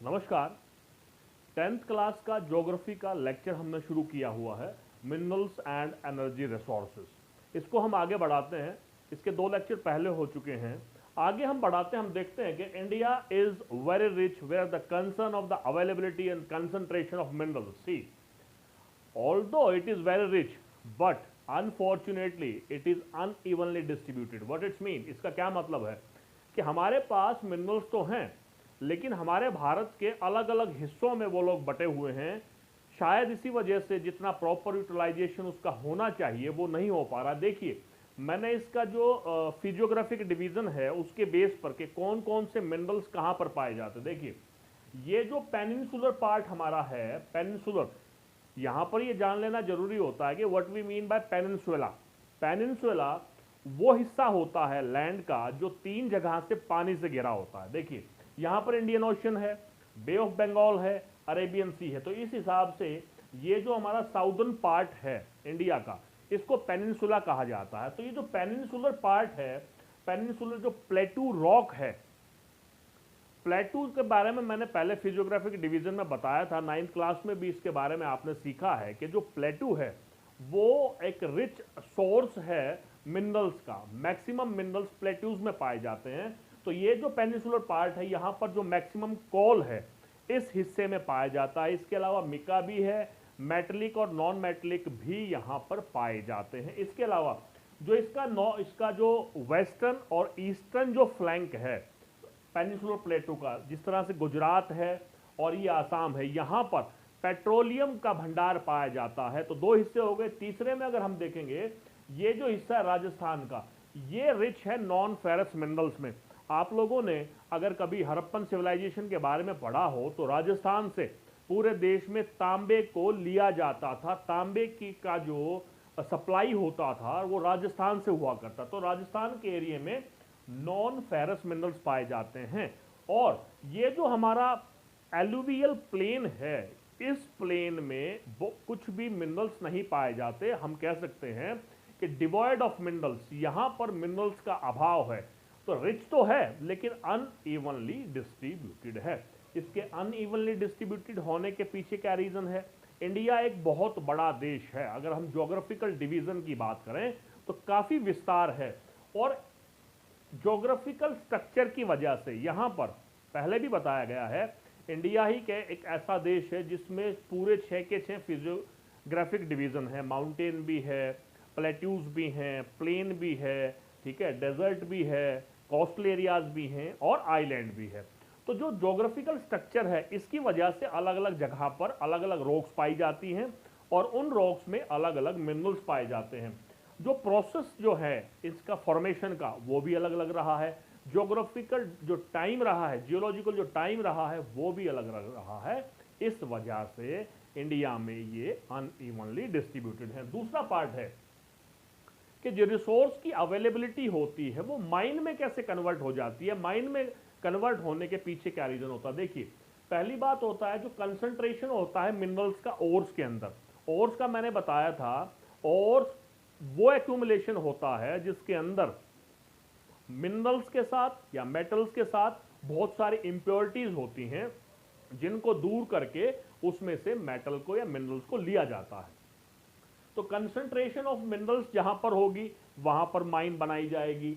नमस्कार। 10th class का geography का लेक्चर हमने शुरू किया हुआ है, मिनरल्स एंड एनर्जी रिसोर्सेज। इसको हम आगे बढ़ाते हैं। इसके 2 लेक्चर पहले हो चुके हैं। आगे हम बढ़ाते हैं, हम देखते हैं कि India is very rich where the concern of the availability and concentration of minerals. See, although it is very rich, but unfortunately it is unevenly distributed. What it mean? इसका क्या मतलब है कि हमारे पास मिनरल्स तो हैं, लेकिन हमारे भारत के अलग अलग हिस्सों में वो लोग बटे हुए हैं। शायद इसी वजह से जितना प्रॉपर यूटिलाइजेशन उसका होना चाहिए वो नहीं हो पा रहा। देखिए, मैंने इसका जो फिजियोग्राफिक डिवीजन है उसके बेस पर के कौन कौन से मिनरल्स कहाँ पर पाए जाते हैं। देखिए, ये जो पेनिनसुलर पार्ट हमारा है, पेनिनसुलर, यहां पर ये जान लेना जरूरी होता है कि what we mean by peninsula. Peninsula वो हिस्सा होता है लैंड का जो 3 जगह से पानी से घिरा होता है। देखिए, यहां पर इंडियन ओशन है, बे ऑफ बंगाल है, अरेबियन सी है। तो इस हिसाब से ये जो हमारा साउदर्न पार्ट है इंडिया का, इसको पेनिनसुला कहा जाता है। तो ये जो पेनिनसुलर पार्ट है, पेनिनसुलर जो प्लेटू रॉक है, प्लेटू के बारे में मैंने पहले फिजियोग्राफिक डिवीजन में बताया था। 9th क्लास में भी इसके बारे में आपने सीखा है कि जो प्लेटू है वो एक रिच सोर्स है मिनरल्स का। मैक्सिमम मिनरल्स प्लेट्यूज में पाए जाते हैं। तो ये जो पेनिनसुलर पार्ट है, यहाँ पर जो मैक्सिमम कोल है इस हिस्से में पाया जाता है। इसके अलावा मिका भी है, मेटलिक और नॉन मेटलिक भी यहाँ पर पाए जाते हैं। इसके अलावा जो इसका जो वेस्टर्न और ईस्टर्न जो फ्लैंक है पेनिनसुलर प्लेटू का, जिस तरह से गुजरात है और ये आसाम है, यहाँ पर पेट्रोलियम का भंडार पाया जाता है। तो 2 हिस्से हो गए। तीसरे में अगर हम देखेंगे, ये जो हिस्सा है राजस्थान का, ये रिच है नॉन फेरस मिनरल्स में। आप लोगों ने अगर कभी हड़प्पन सिविलाइजेशन के बारे में पढ़ा हो तो राजस्थान से पूरे देश में तांबे को लिया जाता था। तांबे की का जो सप्लाई होता था वो राजस्थान से हुआ करता। तो राजस्थान के एरिया में नॉन फेरस मिनरल्स पाए जाते हैं। और ये जो हमारा एलुवियल प्लेन है, इस प्लेन में वो कुछ भी मिनरल्स नहीं पाए जाते। हम कह सकते हैं कि डिवॉइड ऑफ मिनरल्स, यहां पर मिनरल्स का अभाव है। तो रिच तो है लेकिन अनइवनली डिस्ट्रीब्यूटेड है। इसके अनइवनली डिस्ट्रीब्यूटेड होने के पीछे क्या रीजन है? इंडिया एक बहुत बड़ा देश है। अगर हम ज्योग्राफिकल डिवीजन की बात करें तो काफी विस्तार है, और ज्योग्राफिकल स्ट्रक्चर की वजह से यहां पर पहले भी बताया गया है, इंडिया ही के एक ऐसा देश है जिसमें पूरे 6 के 6 फिजियोग्राफिक डिवीजन है। माउंटेन भी है, प्लेट्यूज भी हैं, प्लेन भी है, ठीक है, डेजर्ट भी है, कोस्टल एरियाज भी हैं और आइलैंड भी है। तो जो ज्योग्राफिकल स्ट्रक्चर है इसकी वजह से अलग अलग जगह पर अलग अलग रॉक्स पाई जाती हैं और उन रॉक्स में अलग अलग मिनरल्स पाए जाते हैं। जो प्रोसेस जो है इसका फॉर्मेशन का वो भी अलग अलग रहा है। ज्योग्राफिकल जो टाइम रहा है, जियोलॉजिकल जो टाइम रहा है वो भी अलग अलग रहा है। इस वजह से इंडिया में ये अनइवनली डिस्ट्रीब्यूटेड है। दूसरा पार्ट है कि जो रिसोर्स की अवेलेबिलिटी होती है वो माइन में कैसे कन्वर्ट हो जाती है। माइन में कन्वर्ट होने के पीछे क्या रीजन होता है? देखिए, पहली बात होता है जो कंसंट्रेशन होता है मिनरल्स का ओर्स के अंदर। ओर्स का मैंने बताया था, ओर्स वो एक्यूमुलेशन होता है जिसके अंदर मिनरल्स के साथ या मेटल्स के साथ बहुत सारी इंप्योरिटीज होती हैं, जिनको दूर करके उसमें से मेटल को या मिनरल्स को लिया जाता है। तो कंसंट्रेशन ऑफ मिनरल्स जहां पर होगी वहां पर माइन बनाई जाएगी।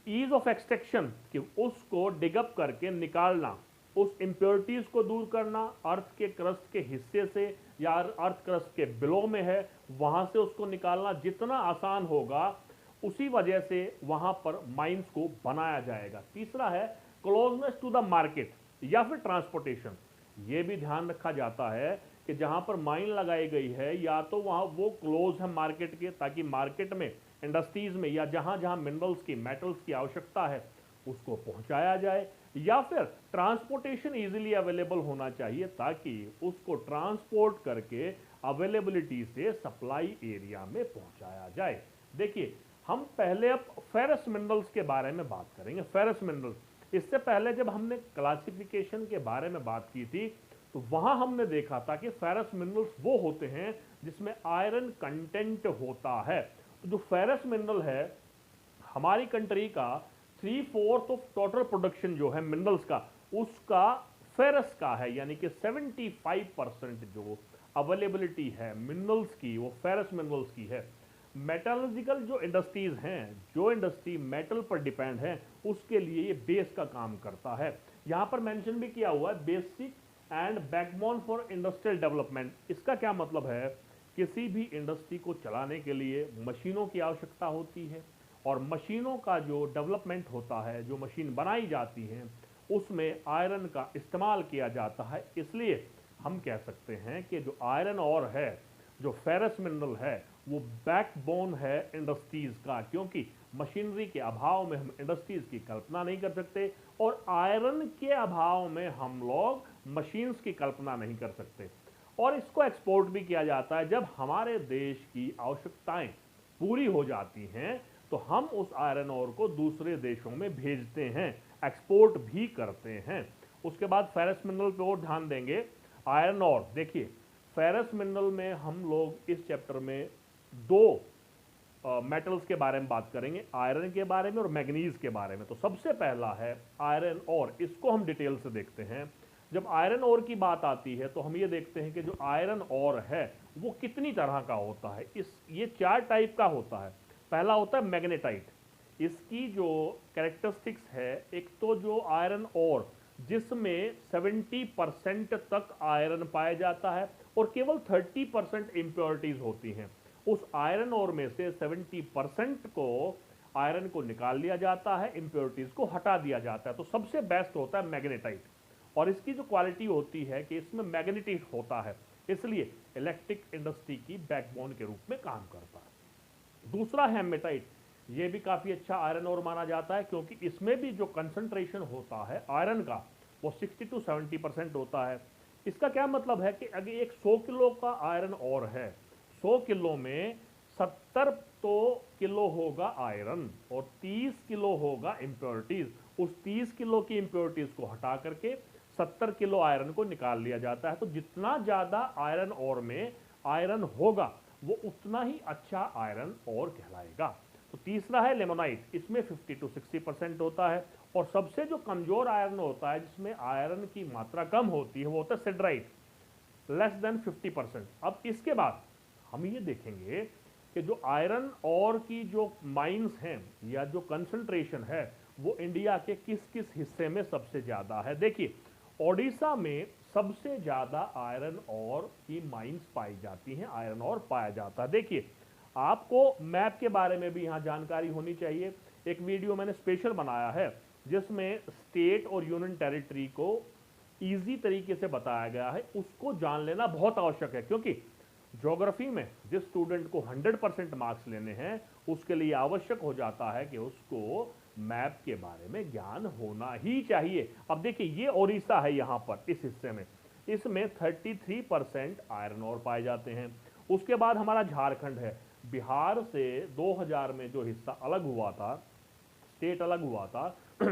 ईज ऑफ एक्सट्रैक्शन कि उसको डिगअप करके निकालना, उस इंप्योरिटीज को दूर करना, अर्थ के क्रस्ट के हिस्से से या अर्थ क्रस्ट के बिलो में है वहां से उसको निकालना जितना आसान होगा, उसी वजह से वहां पर माइंस को बनाया जाएगा। तीसरा है क्लोजनेस टू द मार्केट या फिर ट्रांसपोर्टेशन। यह भी ध्यान रखा जाता है कि जहां पर माइन लगाई गई है या तो वहां वो क्लोज है मार्केट के, ताकि मार्केट में, इंडस्ट्रीज में या जहां जहां मिनरल्स की, मेटल्स की आवश्यकता है उसको पहुंचाया जाए, या फिर ट्रांसपोर्टेशन इजीली अवेलेबल होना चाहिए ताकि उसको ट्रांसपोर्ट करके अवेलेबिलिटी से सप्लाई एरिया में पहुंचाया जाए। देखिए, हम पहले अब फेरस मिनरल्स के बारे में बात करेंगे। फेरस मिनरल्स, इससे पहले जब हमने क्लासिफिकेशन के बारे में बात की थी तो वहां हमने देखा था कि फेरस मिनरल्स वो होते हैं जिसमें आयरन कंटेंट होता है। तो जो फेरस मिनरल है हमारी कंट्री का 3/4 ऑफ टोटल प्रोडक्शन जो है मिनरल्स का, उसका फेरस का है, यानी कि 75% जो अवेलेबिलिटी है मिनरल्स की वो फेरस मिनरल्स की है। मेटलर्जिकल जो इंडस्ट्रीज हैं, जो इंडस्ट्री मेटल पर डिपेंड है, उसके लिए ये बेस का काम करता है। यहां पर मेंशन भी किया हुआ है basic and backbone for industrial development. इसका क्या मतलब है, किसी भी इंडस्ट्री को चलाने के लिए मशीनों की आवश्यकता होती है, और मशीनों का जो डेवलपमेंट होता है, जो मशीन बनाई जाती हैं, उसमें आयरन का इस्तेमाल किया जाता है। इसलिए हम कह सकते हैं कि जो आयरन और है, जो फेरस मिनरल है, वो बैकबोन है इंडस्ट्रीज का, क्योंकि मशीनरी के अभाव में हम इंडस्ट्रीज की कल्पना नहीं कर सकते, और आयरन के अभाव में हम लोग मशीन्स की कल्पना नहीं कर सकते। और इसको एक्सपोर्ट भी किया जाता है। जब हमारे देश की आवश्यकताएं पूरी हो जाती हैं तो हम उस आयरन ओर को दूसरे देशों में भेजते हैं, एक्सपोर्ट भी करते हैं। उसके बाद फेरस मिनरल पे और ध्यान देंगे। आयरन ओर देखिए, फेरस मिनरल में हम लोग इस चैप्टर में दो मेटल्स के बारे में बात करेंगे, आयरन के बारे में और मैग्नीज के बारे में। तो सबसे पहला है आयरन ओर, इसको हम डिटेल से देखते हैं। जब आयरन ओर की बात आती है तो हम ये देखते हैं कि जो आयरन ओर है वो कितनी तरह का होता है। ये 4 टाइप का होता है। पहला होता है मैग्नेटाइट। इसकी जो कैरेक्टरिस्टिक्स है, एक तो जो आयरन ओर जिसमें 70% तक आयरन पाया जाता है और केवल 30% इम्प्योरिटीज होती हैं। उस आयरन ओर में से 70% को आयरन को निकाल लिया जाता है, इम्प्योरिटीज को हटा दिया जाता है। तो सबसे बेस्ट होता है मैग्नेटाइट, और इसकी जो क्वालिटी होती है कि इसमें मैग्नेटिक होता है, इसलिए इलेक्ट्रिक इंडस्ट्री की बैकबोन के रूप में काम करता है। दूसरा है हेमेटाइट। ये भी काफ़ी अच्छा आयरन ओर माना जाता है, क्योंकि इसमें भी जो कंसंट्रेशन होता है आयरन का वो 60 to 70% होता है। इसका क्या मतलब है कि अगर एक 100 किलो का आयरन ओर है, 100 किलो में 70 तो किलो होगा आयरन और 30 किलो होगा इम्प्योरिटीज। उस 30 किलो की इम्प्योरिटीज को हटा करके 70 किलो आयरन को निकाल लिया जाता है। तो जितना ज़्यादा आयरन ओर में आयरन होगा वो उतना ही अच्छा आयरन ओर कहलाएगा। तो तीसरा है लेमोनाइट। इसमें 50 to 60% होता है, और सबसे जो कमजोर आयरन होता है जिसमें आयरन की मात्रा कम होती है वो होता है सिडराइट, लेस देन 50%। अब इसके बाद हम ये देखेंगे कि जो आयरन ओर की जो माइंस हैं या जो कंसंट्रेशन है वो इंडिया के किस किस हिस्से में सबसे ज़्यादा है। देखिए, ओडिशा में सबसे ज़्यादा आयरन ओर की माइंस पाई जाती हैं, आयरन ओर पाया जाता है। देखिए, आपको मैप के बारे में भी यहाँ जानकारी होनी चाहिए। एक वीडियो मैंने स्पेशल बनाया है जिसमें स्टेट और यूनियन टेरिटरी को ईजी तरीके से बताया गया है। उसको जान लेना बहुत आवश्यक है, क्योंकि ज्योग्राफी में जिस स्टूडेंट को 100% मार्क्स लेने हैं उसके लिए आवश्यक हो जाता है कि उसको मैप के बारे में ज्ञान होना ही चाहिए। अब देखिए, ये ओडिशा है, यहाँ पर इस हिस्से में इसमें 33% आयरन ओर पाए जाते हैं। उसके बाद हमारा झारखंड है। बिहार से 2000 में जो हिस्सा अलग हुआ था, स्टेट अलग हुआ था,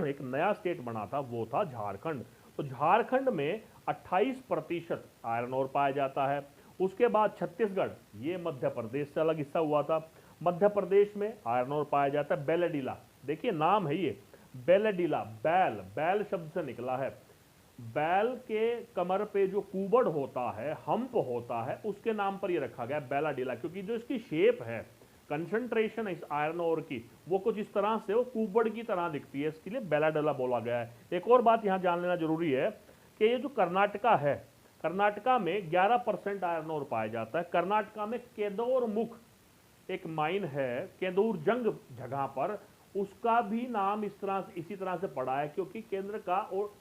एक नया स्टेट बना था, वो था झारखंड। तो झारखंड में 28% आयरन ओर पाया जाता है। उसके बाद छत्तीसगढ़, ये मध्य प्रदेश से अलग हिस्सा हुआ था। मध्य प्रदेश में आयरन ओर पाया जाता है बेलडीला। देखिए नाम है ये बेलडीला, बैल, बैल शब्द से निकला है। बैल के कमर पे जो कुबड़ होता है, हम्प होता है, उसके नाम पर ये रखा गया बेलाडीला, क्योंकि जो इसकी शेप है, कंसंट्रेशन इस आयरन ओर की वो कुछ इस तरह से वो कुबड़ की तरह दिखती है, इसके लिए बेलाडीला बोला गया है। एक और बात यहाँ जान लेना जरूरी है कि ये जो कर्नाटका है, कर्नाटका में 11% आयरन ओर पाया जाता है। कर्नाटका में केदोर मुख एक माइन है, केदूर जंग जगह पर, उसका भी नाम इसी तरह से पड़ा है, क्योंकि केंद्र का और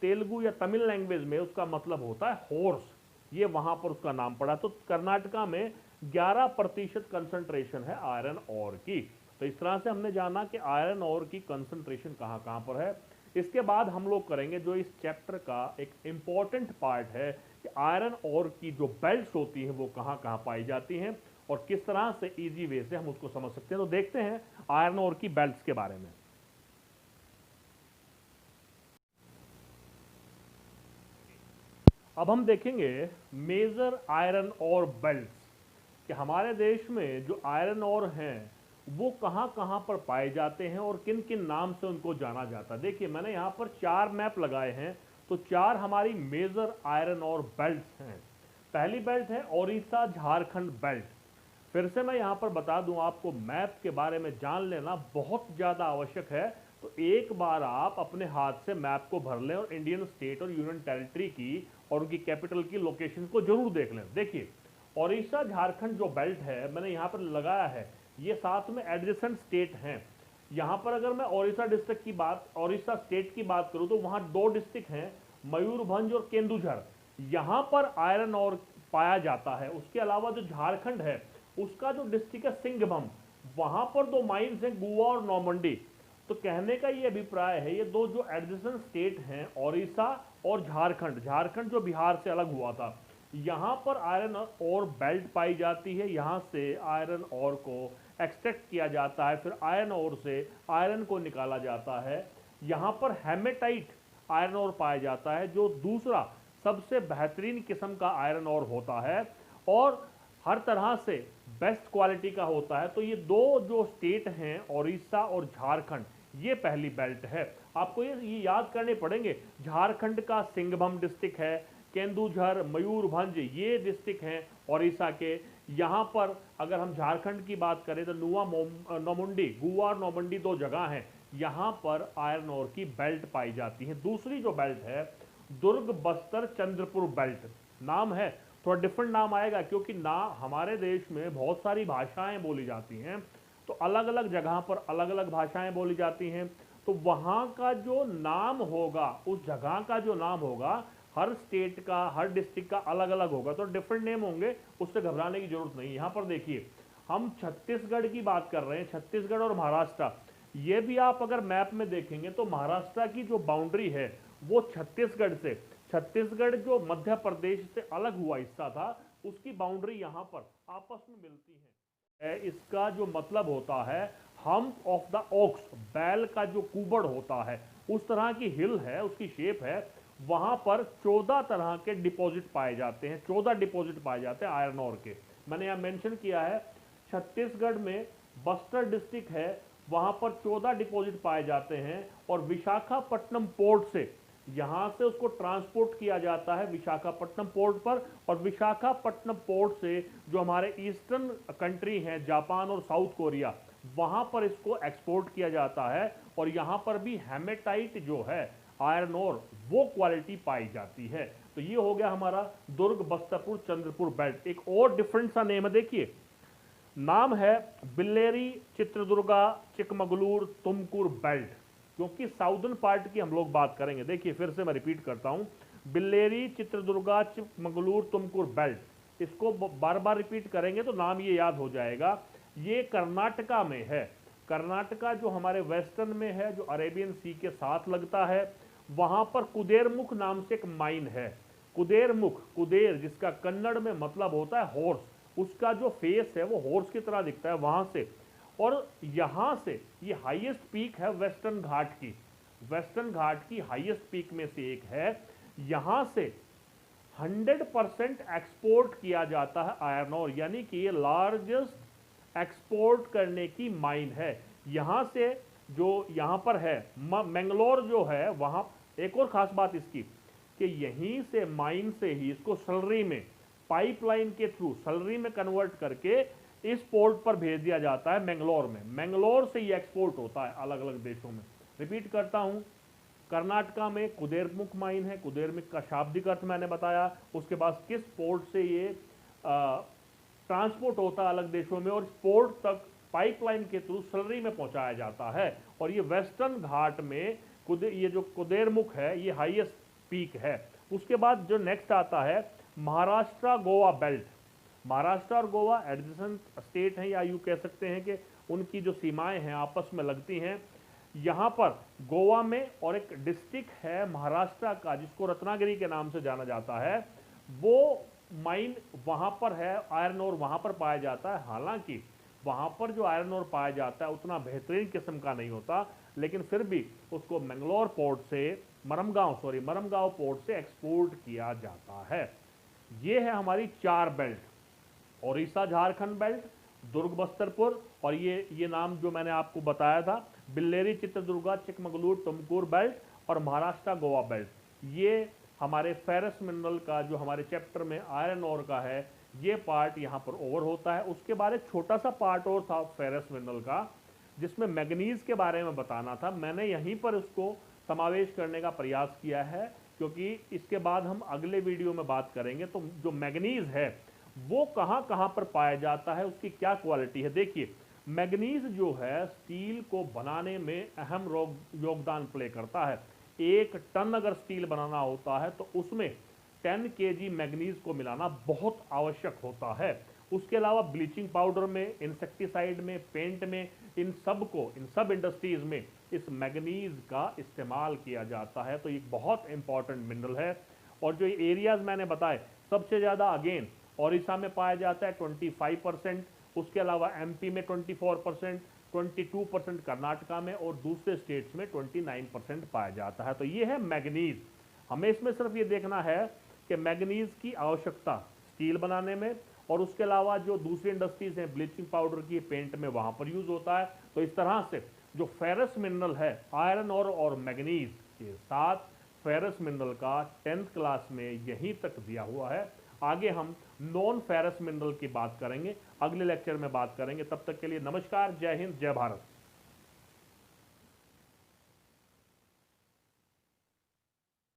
तेलुगु या तमिल लैंग्वेज में उसका मतलब होता है हॉर्स, ये वहां पर उसका नाम पड़ा। तो कर्नाटका में 11% कंसंट्रेशन है आयरन ओर की। तो इस तरह से हमने जाना कि आयरन ओर की कंसंट्रेशन कहाँ कहाँ पर है। इसके बाद हम लोग करेंगे जो इस चैप्टर का एक इंपॉर्टेंट पार्ट है कि आयरन ओर की जो बेल्ट्स होती हैं वो कहाँ कहाँ पाई जाती हैं और किस तरह से इजी वे से हम उसको समझ सकते हैं। तो देखते हैं आयरन ओर की बेल्ट्स के बारे में। अब हम देखेंगे मेजर आयरन ओर बेल्ट्स कि हमारे देश में जो आयरन ओर हैं वो कहाँ कहाँ पर पाए जाते हैं और किन किन नाम से उनको जाना जाता है। देखिए मैंने यहाँ पर 4 मैप लगाए हैं तो 4 हमारी मेजर आयरन और बेल्ट हैं। पहली बेल्ट है ओडिशा झारखंड बेल्ट। फिर से मैं यहाँ पर बता दूं आपको, मैप के बारे में जान लेना बहुत ज़्यादा आवश्यक है। तो एक बार आप अपने हाथ से मैप को भर लें और इंडियन स्टेट और यूनियन टेरिटरी की और उनकी कैपिटल की लोकेशन को जरूर देख लें। देखिए, ओडिशा झारखंड जो बेल्ट है मैंने यहाँ पर लगाया है, ये साथ में एडजेसेंट स्टेट हैं। यहाँ पर अगर मैं ओडिशा स्टेट की बात करूँ तो वहाँ 2 डिस्ट्रिक्ट हैं, मयूरभंज और केंदुझर। यहाँ पर आयरन और पाया जाता है। उसके अलावा जो झारखंड है उसका जो डिस्ट्रिक्ट है सिंघभूम, वहां पर 2 माइंस हैं, गुवा और नौमंडी। तो कहने का ये अभिप्राय है, ये 2 जो एडजेसेंट स्टेट हैं ओडिशा और झारखंड, झारखंड जो बिहार से अलग हुआ था, यहाँ पर आयरन और बेल्ट पाई जाती है। यहाँ से आयरन और को एक्सट्रैक्ट किया जाता है, फिर आयरन और से आयरन को निकाला जाता है। यहाँ पर हेमेटाइट आयरन और पाया जाता है, जो दूसरा सबसे बेहतरीन किस्म का आयरन और होता है और हर तरह से बेस्ट क्वालिटी का होता है। तो ये 2 जो स्टेट हैं ओडिशा और झारखंड, ये पहली बेल्ट है। आपको ये याद करने पड़ेंगे, झारखंड का सिंघभूम डिस्ट्रिक्ट है, केंदुझर, मयूरभंज ये डिस्ट्रिक्ट हैं ओडिशा के। यहाँ पर अगर हम झारखंड की बात करें तो नौमुंडी, गुवा और नौमुंडी 2 जगह हैं, यहाँ पर आयरन और की बेल्ट पाई जाती है। दूसरी जो बेल्ट है दुर्ग बस्तर चंद्रपुर बेल्ट। नाम है थोड़ा डिफरेंट नाम आएगा, क्योंकि ना हमारे देश में बहुत सारी भाषाएं बोली जाती हैं, तो अलग अलग जगह पर अलग अलग भाषाएं बोली जाती हैं। तो वहाँ का जो नाम होगा, उस जगह का जो नाम होगा, हर स्टेट का हर डिस्ट्रिक्ट का अलग अलग होगा, तो डिफरेंट नेम होंगे, उससे घबराने की जरूरत नहीं। यहाँ पर देखिए, हम छत्तीसगढ़ की बात कर रहे हैं, छत्तीसगढ़ और महाराष्ट्र। ये भी आप अगर मैप में देखेंगे तो महाराष्ट्र की जो बाउंड्री है वो छत्तीसगढ़ से, छत्तीसगढ़ जो मध्य प्रदेश से अलग हुआ हिस्सा था, उसकी बाउंड्री यहाँ पर आपस में मिलती है। इसका जो मतलब होता है हम्प ऑफ द ऑक्स, बैल का जो कुबड़ होता है, उस तरह की हिल है, उसकी शेप है। वहां पर 14 तरह के डिपॉजिट पाए जाते हैं, 14 डिपॉजिट पाए जाते हैं आयरन ओर के। मैंने यहाँ मेंशन किया है, छत्तीसगढ़ में बस्तर डिस्ट्रिक्ट है, वहां पर 14 डिपॉजिट पाए जाते हैं और विशाखापट्टनम पोर्ट से, यहां से उसको ट्रांसपोर्ट किया जाता है विशाखापट्टनम पोर्ट पर, और विशाखापट्टनम पोर्ट से जो हमारे ईस्टर्न कंट्री हैं, जापान और साउथ कोरिया, वहां पर इसको एक्सपोर्ट किया जाता है। और यहां पर भी हेमेटाइट जो है आयरन ओर, वो क्वालिटी पाई जाती है। तो ये हो गया हमारा दुर्ग बस्तरपुर चंद्रपुर बेल्ट। एक और डिफरेंट सा नेम है, देखिए, नाम है बिल्लेरी चित्रदुर्गा चिकमगलूर तुमकुर बेल्ट, क्योंकि साउदर्न पार्ट की हम लोग बात करेंगे। देखिए फिर से मैं रिपीट करता हूं, बिल्लेरी चित्रदुर्गा चिकमगलूर तुमकुर बेल्ट, इसको बार बार रिपीट करेंगे तो नाम ये याद हो जाएगा। ये कर्नाटका में है, कर्नाटका जो हमारे वेस्टर्न में है, जो अरेबियन सी के साथ लगता है, वहां पर कुदेरमुख नाम से एक माइन है। कुदेरमुख, कुदेर जिसका कन्नड़ में मतलब होता है हॉर्स, उसका जो फेस है वो हॉर्स की तरह दिखता है वहां से। और यहां से ये हाईएस्ट पीक है वेस्टर्न घाट की, वेस्टर्न घाट की हाईएस्ट पीक में से एक है। यहां से 100% एक्सपोर्ट किया जाता है आयरन ओर, यानी कि ये लार्जेस्ट एक्सपोर्ट करने की माइन है। यहां से जो यहां पर है मैंगलोर जो है, वहां एक और खास बात इसकी कि यहीं से माइन से ही इसको सलरी में पाइपलाइन के थ्रू सलरी में कन्वर्ट करके इस पोर्ट पर भेज दिया जाता है मैंगलोर में। मैंगलोर से ये एक्सपोर्ट होता है अलग अलग देशों में। रिपीट करता हूं, कर्नाटका में कुदेरमुख माइन है, कुदेरमुख का शाब्दिक अर्थ मैंने बताया। उसके बाद किस पोर्ट से ये ट्रांसपोर्ट होता है अलग देशों में, और इस पोर्ट तक पाइपलाइन के थ्रू सलरी में पहुंचाया जाता है। और ये वेस्टर्न घाट में ये जो कुदेरमुख है ये हाईएस्ट पीक है। उसके बाद जो नेक्स्ट आता है महाराष्ट्र गोवा बेल्ट। महाराष्ट्र और गोवा एडजेसेंट स्टेट हैं, या यूं कह सकते हैं कि उनकी जो सीमाएं हैं आपस में लगती हैं। यहाँ पर गोवा में और एक डिस्ट्रिक्ट है महाराष्ट्र का जिसको रत्नागिरी के नाम से जाना जाता है, वो माइन वहाँ पर है, आयरन ओर वहाँ पर पाया जाता है। हालांकि वहाँ पर जो आयरन ओर पाया जाता है उतना बेहतरीन किस्म का नहीं होता, लेकिन फिर भी उसको मैंगलोर पोर्ट से मरमगांव पोर्ट से एक्सपोर्ट किया जाता है। ये है हमारी 4 बेल्ट, ओडिशा झारखंड बेल्ट, दुर्ग बस्तरपुर, और ये नाम जो मैंने आपको बताया था बिल्लेरी चित्रदुर्गा चिकमगलूर तुमकुर बेल्ट, और महाराष्ट्र गोवा बेल्ट। ये हमारे फेरस मिनरल का जो हमारे चैप्टर में आयरन ओर का है, ये पार्ट यहाँ पर ओवर होता है। उसके बाद एक छोटा सा पार्ट और था फेरस मिनरल का, जिसमें मैग्नीज के बारे में बताना था। मैंने यहीं पर उसको समावेश करने का प्रयास किया है, क्योंकि इसके बाद हम अगले वीडियो में बात करेंगे। तो जो मैग्नीज है वो कहाँ कहाँ पर पाया जाता है, उसकी क्या क्वालिटी है। देखिए, मैग्नीज जो है स्टील को बनाने में अहम योगदान प्ले करता है। 1 टन अगर स्टील बनाना होता है तो उसमें 10 केजी मैग्नीज को मिलाना बहुत आवश्यक होता है। उसके अलावा ब्लीचिंग पाउडर में, इंसेक्टिसाइड में, पेंट में, इन सब इंडस्ट्रीज में इस मैग्नीज का इस्तेमाल किया जाता है। तो ये बहुत इंपॉर्टेंट मिनरल है। और जो एरियाज मैंने बताए, सबसे ज़्यादा अगेन ओडिशा में पाया जाता है 25%, उसके अलावा एमपी में 24%, 22% कर्नाटका में, और दूसरे स्टेट्स में 29% पाया जाता है। तो ये है मैग्नीज। हमें इसमें सिर्फ ये देखना है कि मैग्नीज की आवश्यकता स्टील बनाने में, और उसके अलावा जो दूसरी इंडस्ट्रीज हैं ब्लीचिंग पाउडर की, पेंट में, वहाँ पर यूज़ होता है। तो इस तरह से जो फेरस मिनरल है, आयरन और मैग्नीज के साथ फेरस मिनरल का 10th क्लास में यहीं तक दिया हुआ है। आगे हम नॉन फेरस मिनरल की बात करेंगे, अगले लेक्चर में बात करेंगे। तब तक के लिए नमस्कार, जय हिंद, जय भारत।